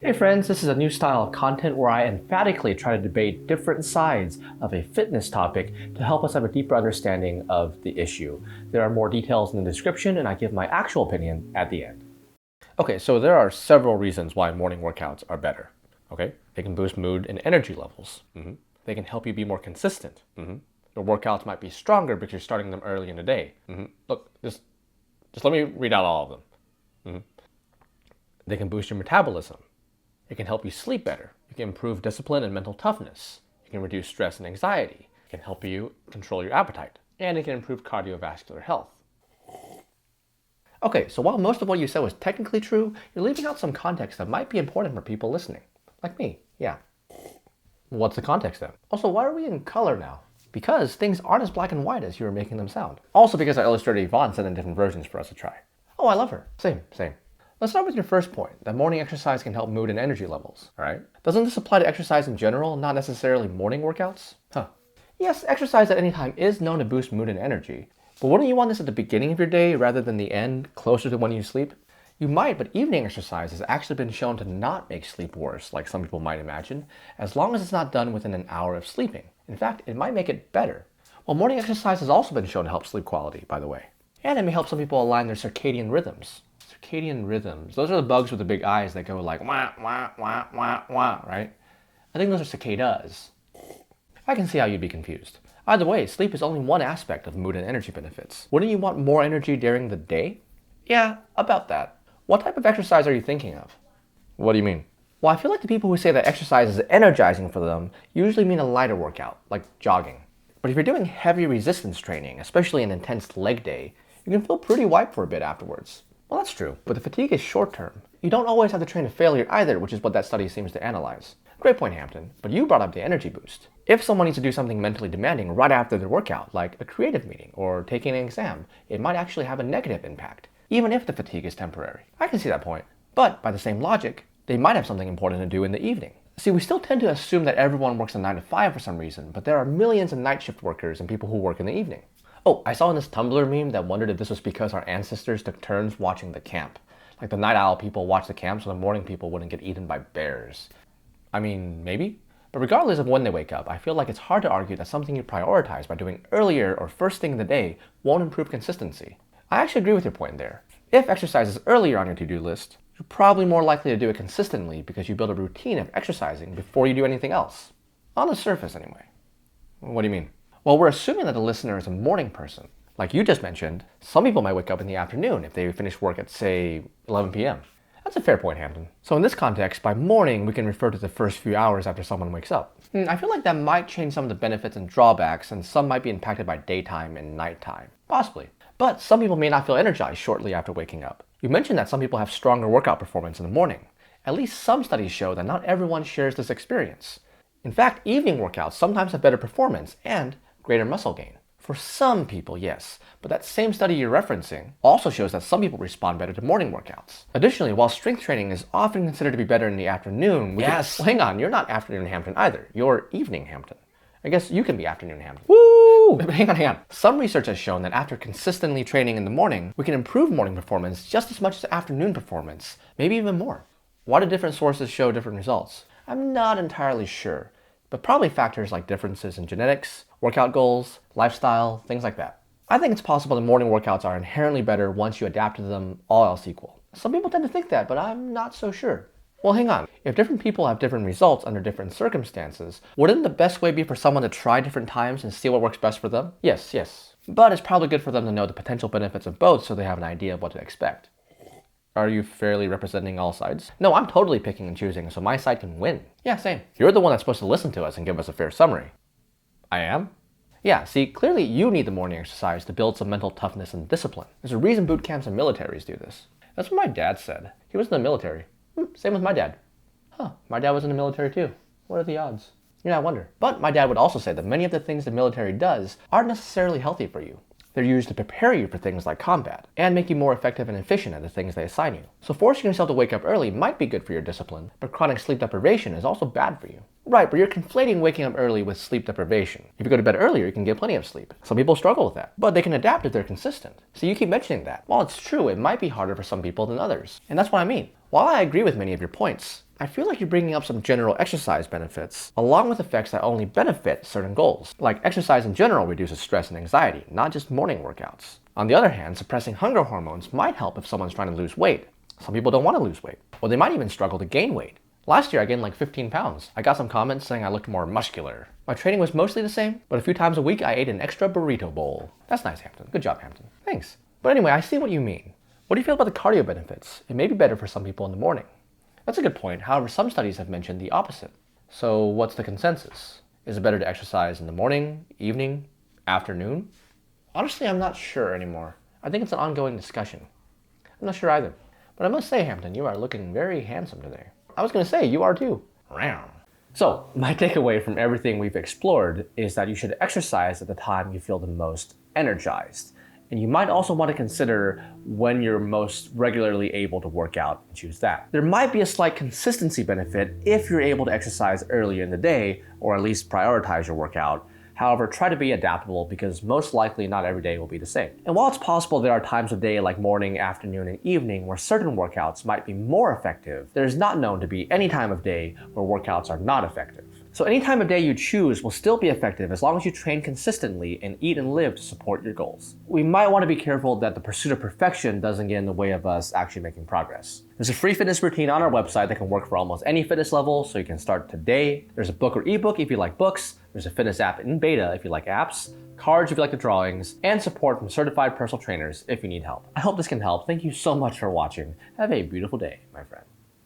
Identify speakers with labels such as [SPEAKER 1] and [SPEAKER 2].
[SPEAKER 1] Hey friends, this is a new style of content where I emphatically try to debate different sides of a fitness topic to help us have a deeper understanding of the issue. There are more details in the description and I give my actual opinion at the end. Okay, so there are several reasons why morning workouts are better. Okay, they can boost mood and energy levels. They can help you be more consistent. Your workouts might be stronger because you're starting them early in the day. Look, just let me read out all of them. They can boost your metabolism. It can help you sleep better. It can improve discipline and mental toughness. It can reduce stress and anxiety. It can help you control your appetite. And it can improve cardiovascular health. Okay, so while most of what you said was technically true, you're leaving out some context that might be important for people listening. Like me, yeah. What's the context then? Also, why are we in color now? Because things aren't as black and white as you were making them sound. Also because I illustrated Yvonne sent in different versions for us to try. Oh, I love her. Same. Let's start with your first point, that morning exercise can help mood and energy levels, alright? Doesn't this apply to exercise in general, not necessarily morning workouts? Yes, exercise at any time is known to boost mood and energy, but wouldn't you want this at the beginning of your day rather than the end, closer to when you sleep? You might, but evening exercise has actually been shown to not make sleep worse, like some people might imagine, as long as it's not done within an hour of sleeping. In fact, it might make it better. Well, morning exercise has also been shown to help sleep quality, by the way. And it may help some people align their circadian rhythms. Circadian rhythms. Those are the bugs with the big eyes that go like wah, wah, wah, wah, wah, right? I think those are cicadas. I can see how you'd be confused. Either way, sleep is only one aspect of mood and energy benefits. Wouldn't you want more energy during the day? Yeah, about that. What type of exercise are you thinking of? What do you mean? Well, I feel like the people who say that exercise is energizing for them usually mean a lighter workout, like jogging. But if you're doing heavy resistance training, especially an intense leg day, you can feel pretty wiped for a bit afterwards. Well, that's true, but the fatigue is short-term. You don't always have to train to failure either, which is what that study seems to analyze. Great point, Hampton, but you brought up the energy boost. If someone needs to do something mentally demanding right after their workout, like a creative meeting or taking an exam, it might actually have a negative impact, even if the fatigue is temporary. I can see that point, but by the same logic, they might have something important to do in the evening. See, we still tend to assume that everyone works a 9 to 5 for some reason, but there are millions of night shift workers and people who work in the evening. Oh, I saw in this Tumblr meme that wondered if this was because our ancestors took turns watching the camp. Like the night owl people watch the camp so the morning people wouldn't get eaten by bears. I mean, maybe? But regardless of when they wake up, I feel like it's hard to argue that something you prioritize by doing earlier or first thing in the day won't improve consistency. I actually agree with your point there. If exercise is earlier on your to-do list, you're probably more likely to do it consistently because you build a routine of exercising before you do anything else. On the surface, anyway. What do you mean? Well, we're assuming that the listener is a morning person. Like you just mentioned, some people might wake up in the afternoon if they finish work at, say, 11 p.m. That's a fair point, Hampton. So in this context, by morning, we can refer to the first few hours after someone wakes up. I feel like that might change some of the benefits and drawbacks, and some might be impacted by daytime and nighttime. Possibly. But some people may not feel energized shortly after waking up. You mentioned that some people have stronger workout performance in the morning. At least some studies show that not everyone shares this experience. In fact, evening workouts sometimes have better performance and greater muscle gain. For some people, yes, but that same study you're referencing also shows that some people respond better to morning workouts. Additionally, while strength training is often considered to be better in the afternoon, hang on, you're not afternoon Hampton either. You're evening Hampton. I guess you can be afternoon Hampton. Woo! But hang on. Some research has shown that after consistently training in the morning, we can improve morning performance just as much as afternoon performance, maybe even more. Why do different sources show different results? I'm not entirely sure, but probably factors like differences in genetics, workout goals, lifestyle, things like that. I think it's possible that morning workouts are inherently better once you adapt to them, all else equal. Some people tend to think that, but I'm not so sure. Well, hang on. If different people have different results under different circumstances, wouldn't the best way be for someone to try different times and see what works best for them? Yes. But it's probably good for them to know the potential benefits of both so they have an idea of what to expect. Are you fairly representing all sides? No, I'm totally picking and choosing, so my side can win. Yeah, same. You're the one that's supposed to listen to us and give us a fair summary. I am? Yeah, see, clearly you need the morning exercise to build some mental toughness and discipline. There's a reason boot camps and militaries do this. That's what my dad said. He was in the military. Same with my dad. My dad was in the military too. What are the odds? Yeah, I wonder. But my dad would also say that many of the things the military does aren't necessarily healthy for you. They're used to prepare you for things like combat and make you more effective and efficient at the things they assign you. So forcing yourself to wake up early might be good for your discipline, but chronic sleep deprivation is also bad for you. Right, but you're conflating waking up early with sleep deprivation. If you go to bed earlier, you can get plenty of sleep. Some people struggle with that, but they can adapt if they're consistent. So you keep mentioning that. While it's true, it might be harder for some people than others. And that's what I mean. While I agree with many of your points, I feel like you're bringing up some general exercise benefits, along with effects that only benefit certain goals. Like exercise in general reduces stress and anxiety, not just morning workouts. On the other hand, suppressing hunger hormones might help if someone's trying to lose weight. Some people don't want to lose weight, or they might even struggle to gain weight. Last year I gained like 15 pounds. I got some comments saying I looked more muscular. My training was mostly the same, but a few times a week I ate an extra burrito bowl. That's nice, Hampton. Good job, Hampton. Thanks. But anyway, I see what you mean. What do you feel about the cardio benefits? It may be better for some people in the morning. That's a good point. However, some studies have mentioned the opposite. So what's the consensus? Is it better to exercise in the morning, evening, afternoon? Honestly, I'm not sure anymore. I think it's an ongoing discussion. I'm not sure either. But I must say, Hampton, you are looking very handsome today. I was going to say, you are too. So, my takeaway from everything we've explored is that you should exercise at the time you feel the most energized. And you might also want to consider when you're most regularly able to work out and choose that. There might be a slight consistency benefit if you're able to exercise earlier in the day, or at least prioritize your workout. However, try to be adaptable because most likely not every day will be the same. And while it's possible there are times of day like morning, afternoon, and evening where certain workouts might be more effective, there is not known to be any time of day where workouts are not effective. So any time of day you choose will still be effective as long as you train consistently and eat and live to support your goals. We might want to be careful that the pursuit of perfection doesn't get in the way of us actually making progress. There's a free fitness routine on our website that can work for almost any fitness level, so you can start today. There's a book or ebook if you like books. There's a fitness app in beta if you like apps, cards if you like the drawings, and support from certified personal trainers if you need help. I hope this can help. Thank you so much for watching. Have a beautiful day, my friend.